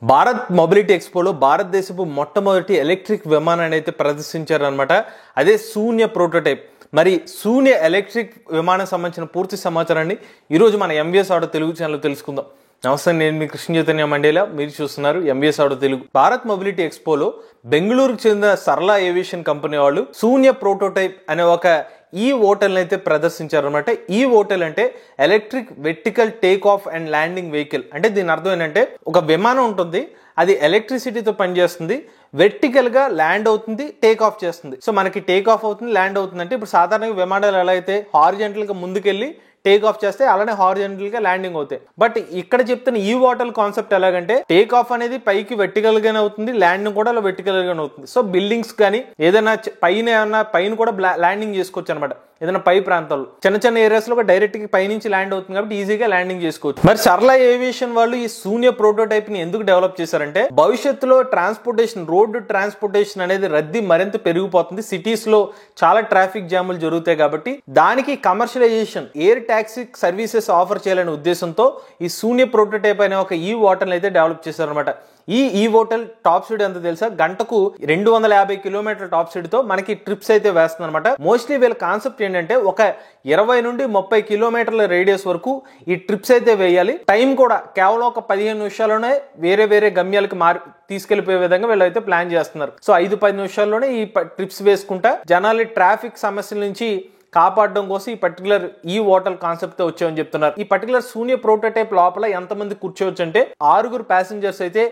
Bharat mobility ఎక్స్పోలో భారతదేశపు మొట్టమొదటి electric విమానాన్ని అయితే ప్రదర్శించారనమాట. అదే శూన్య ప్రోటోటైప్. మరి శూన్య ఎలక్ట్రిక్ విమానం సంబంధించిన పూర్తి సమాచారాన్ని ఈరోజు మన ఎంవీఎస్ ఆటో తెలుగు ఛానల్ తెలుసుకుందాం. నమస్తే, నేను మీ కృష్ణ చైతన్య మండేలా, మీరు చూస్తున్నారు MVS auto Telugu. Bharat mobility ఎక్స్పోలో బెంగళూరుకు చెందిన సరళ ఏవియేషన్ కంపెనీ వాళ్ళు శూన్య ప్రోటోటైప్ అనే ఒక ఈ ఓటల్ని అయితే ప్రదర్శించారనమాట. ఈ ఓటల్ అంటే electric vertical take off and landing vehicle. అంటే దీని అర్థం ఏంటంటే ఒక విమానం ఉంటుంది, అది ఎలక్ట్రిసిటీతో పనిచేస్తుంది, వెర్టికల్ గా ల్యాండ్ అవుతుంది, టేక్ ఆఫ్ చేస్తుంది. సో మనకి టేక్ ఆఫ్ అవుతుంది, ల్యాండ్ అవుతుంది. అంటే ఇప్పుడు సాధారణంగా విమానాలు ఎలా అయితే హారిజంటల్ గా ముందుకెళ్ళి టేక్ ఆఫ్ చేస్తే అలానే హారిజంటల్ గా ల్యాండింగ్ అవుతాయి. బట్ ఇక్కడ చెప్తున్న ఈ ఓటల్ కాన్సెప్ట్ ఎలాగంటే టేక్ ఆఫ్ అనేది పైకి వెర్టికల్ గానే అవుతుంది, ల్యాండింగ్ కూడా అలా వెర్టికల్ గానే అవుతుంది. సో బిల్డింగ్స్ కానీ ఏదైనా పైన కూడా ల్యాండింగ్ చేసుకోవచ్చు అనమాట. ఏదైనా పై ప్రాంతాల్లో చిన్న చిన్న ఏరియాస్ లో డైరెక్ట్ గా పైనుంచి ల్యాండ్ అవుతుంది కాబట్టి ఈజీగా ల్యాండింగ్ చేసుకోవచ్చు. మరి సరళ ఏవియేషన్ వాళ్ళు ఈ శూన్య ప్రోటోటైప్ ని ఎందుకు డెవలప్ చేశారంటే భవిష్యత్తులో ట్రాన్స్పోర్టేషన్, రోడ్డు ట్రాన్స్పోర్టేషన్ అనేది రద్దీ మరింత పెరిగిపోతుంది. సిటీస్ లో చాలా ట్రాఫిక్ జాములు జరుగుతాయి కాబట్టి దానికి commercialisation, air taxi services offer చేయాలనే ఉద్దేశంతో ఈ శూన్య ప్రోటోటైప్ అనే ఒక ఈ ఓటల్ అయితే డెవలప్ చేశారనమాట. ఈ ఓటల్ టాప్ స్పీడ్ ఎంత తెలుసా? గంటకు 250 కిలోమీటర్ల టాప్ స్పీడ్ తో మనకి ట్రిప్స్ అయితే వేస్తుంది అనమాట. మోస్ట్లీ వీళ్ళ కాన్సెప్ట్ ఏంటంటే ఒక 20 నుండి 30 కిలోమీటర్ల రేడియస్ వరకు ఈ ట్రిప్స్ అయితే వేయాలి. టైం కూడా కేవలం ఒక 15 నిమిషాల్లోనే వేరే గమ్యాలకు తీసుకెళ్లిపోయే విధంగా వీళ్ళు అయితే ప్లాన్ చేస్తున్నారు. సో 5-10 నిమిషాల్లోనే ఈ ట్రిప్స్ వేసుకుంటా జనాలు ట్రాఫిక్ సమస్యల నుంచి కాపాడడం కోసం ఈ పర్టికులర్ ఈ ఓటల్ కాన్సెప్ట్ తో వచ్చామని చెప్తున్నారు. ఈ పర్టికులర్ శూన్య ప్రోటోటైప్ లోపల ఎంతమంది కూర్చోవచ్చు అంటే 6 ప్యాసింజర్స్ అయితే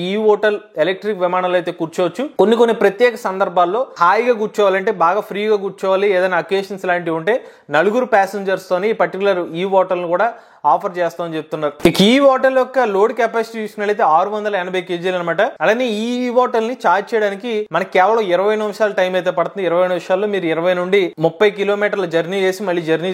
ఈ ఓటల్ ఎలక్ట్రిక్ విమానాలు అయితే కూర్చోవచ్చు. కొన్ని ప్రత్యేక సందర్భాల్లో హాయిగా కూర్చోవాలంటే, బాగా ఫ్రీగా కూర్చోవాలి, ఏదైనా అకేషన్స్ లాంటివి ఉంటే 4 ప్యాసింజర్స్ తోని ఈ పర్టికులర్ ఈ ఓటల్ ను కూడా ఆఫర్ చేస్తామని చెప్తున్నారు. ఇక ఈ హోటల్ యొక్క లోడ్ కెపాసిటీ చూసినట్లయితే 680 కేజీలు అనమాట. అలానే ఈ హోటల్ ని ఛార్జ్ చేయడానికి మనకి కేవలం 20 నిమిషాల టైం అయితే పడుతుంది. 20 నిమిషాల్లో మీరు 20 నుండి 30 కిలోమీటర్ల జర్నీ చేసి మళ్ళీ జర్నీ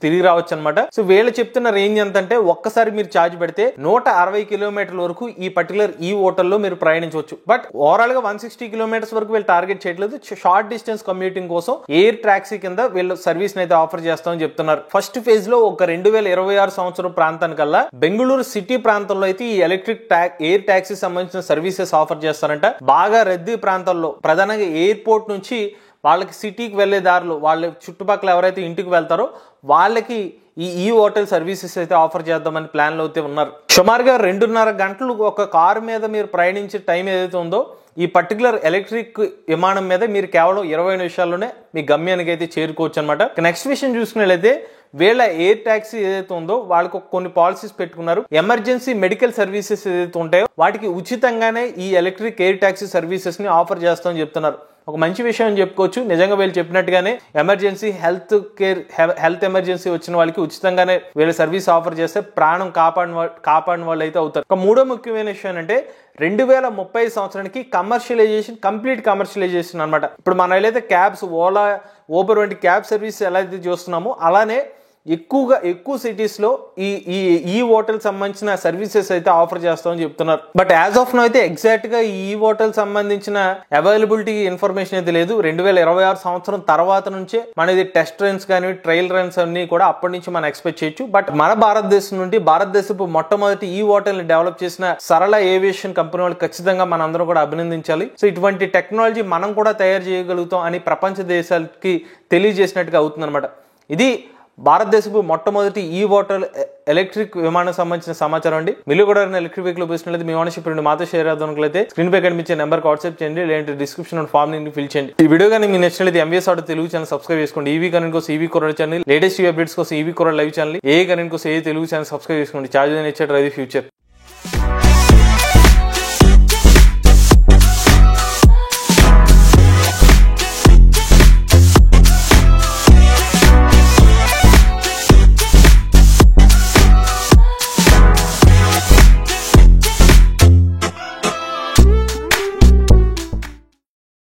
తిరిగి రావచ్చు అనమాట. సో వీళ్ళు చెప్తున్న రేంజ్ ఎంత అంటే ఒక్కసారి మీరు ఛార్జ్ పెడితే 160 కిలోమీటర్ల వరకు ఈ పర్టికులర్ ఈ హోటల్లో మీరు ప్రయాణించవచ్చు. బట్ ఓవరాల్ గా 160 కిలోమీటర్స్ వరకు వీళ్ళు టార్గెట్ చేయట్లేదు. షార్ట్ డిస్టెన్స్ కమ్యూటింగ్ కోసం ఎయిర్ టాక్సీ కింద వీళ్ళు సర్వీస్ అయితే ఆఫర్ చేస్తామని చెప్తున్నారు. ఫస్ట్ ఫేజ్ లో ఒక 2026 ప్రాంతానికల్లా బెంగళూరు సిటీ ప్రాంతంలో అయితే ఈ ఎలక్ట్రిక్ ఎయిర్ టాక్సీ సంబంధించిన సర్వీసెస్ ఆఫర్ చేస్తారంట. బాగా రద్దీ ప్రాంతాల్లో ప్రధానంగా ఎయిర్పోర్ట్ నుంచి వాళ్ళకి సిటీకి వెళ్లే దారులు, వాళ్ళ చుట్టుపక్కల ఎవరైతే ఇంటికి వెళ్తారో వాళ్ళకి ఈ హోటల్ సర్వీసెస్ అయితే ఆఫర్ చేద్దామని ప్లాన్ లో అయితే ఉన్నారు. సుమారుగా 2.5 గంటలు ఒక కారు మీద మీరు ప్రయాణించే టైం ఏదైతే ఉందో ఈ పర్టికులర్ ఎలక్ట్రిక్ విమానం మీద మీరు కేవలం 20 నిమిషాల్లోనే మీ గమ్యానికి అయితే చేరుకోవచ్చు అనమాట. నెక్స్ట్ విషయం చూసుకున్నట్లయితే వీళ్ళ ఎయిర్ టాక్సీ ఏదైతే ఉందో వాళ్ళకి కొన్ని పాలసీస్ పెట్టుకున్నారు. ఎమర్జెన్సీ మెడికల్ సర్వీసెస్ ఏదైతే ఉంటాయో వాటికి ఉచితంగానే ఈ ఎలక్ట్రిక్ ఎయిర్ టాక్సీ సర్వీసెస్ ని ఆఫర్ చేస్తామని చెప్తున్నారు. ఒక మంచి విషయం అని చెప్పుకోవచ్చు. నిజంగా వీళ్ళు చెప్పినట్టుగానే ఎమర్జెన్సీ హెల్త్ ఎమర్జెన్సీ వచ్చిన వాళ్ళకి ఉచితంగానే వీళ్ళ సర్వీస్ ఆఫర్ చేస్తే ప్రాణం కాపాడిన వాళ్ళు అయితే అవుతారు. ఒక మూడో ముఖ్యమైన విషయం అంటే 2030 సంవత్సరానికి కంప్లీట్ కమర్షియలైజేషన్ అనమాట. ఇప్పుడు మనం ఏదైతే క్యాబ్స్, ఓలా, ఊబర్ వంటి క్యాబ్ సర్వీస్ ఎలా అయితే చూస్తున్నామో అలానే ఎక్కువ సిటీస్ లో ఈ హోటల్ సంబంధించిన సర్వీసెస్ అయితే ఆఫర్ చేస్తామని చెప్తున్నారు. బట్ యాజ్ ఆఫ్ నో అయితే ఎగ్జాక్ట్ గా ఈ హోటల్ సంబంధించిన అవైలబిలిటీ ఇన్ఫర్మేషన్ అయితే లేదు. 2026 సంవత్సరం తర్వాత నుంచే మనది టెస్ట్ రన్స్ కానీ ట్రయల్ రన్స్ అన్ని కూడా అప్పటి నుంచి మనం ఎక్స్పెక్ట్ చేయొచ్చు. బట్ మన భారతదేశం నుండి భారతదేశపు మొట్టమొదటి ఈ హోటల్ ని డెవలప్ చేసిన సరళ ఏవియేషన్ కంపెనీ వాళ్ళు ఖచ్చితంగా మనందరం కూడా అభినందించాలి. సో ఇటువంటి టెక్నాలజీ మనం కూడా తయారు చేయగలుగుతాం అని ప్రపంచ దేశాలకి తెలియజేసినట్టుగా అవుతుంది అనమాట. ఇది భారతదేశపు మొట్టమొదటి ఈ హోటల్ ఎలక్ట్రిక్ విమానం సంబంధించిన సమాచారం అండి. మీరు కూడా ఎలక్ట్రిక్ వెహికల్ ఉపయోగించినట్లయితే మీ ఓనర్షిప్ మాతో షేర్ అవుతున్నట్లయితే స్క్రీన్ పై కనిపించే నెంబర్ వాట్సాప్ చేయండి, లేదంటే డిస్క్రిప్షన్ ఫామ్ ని ఫిల్ చేయండి. ఈ వీడియో కానీ మీకు నచ్చినట్లయితే MVS auto Telugu channel subscribe చేసుకోండి. ఈవీ కరెంట్ కోసం EV coral channel, latest updates కోసం ఈవీ కొరల్ లైవ్ ఛానల్, ఏ కరెంట్ కోసం ఏ తెలుగు ఛానల్ సబ్స్క్రైబ్ చేసుకోండి. Charge future.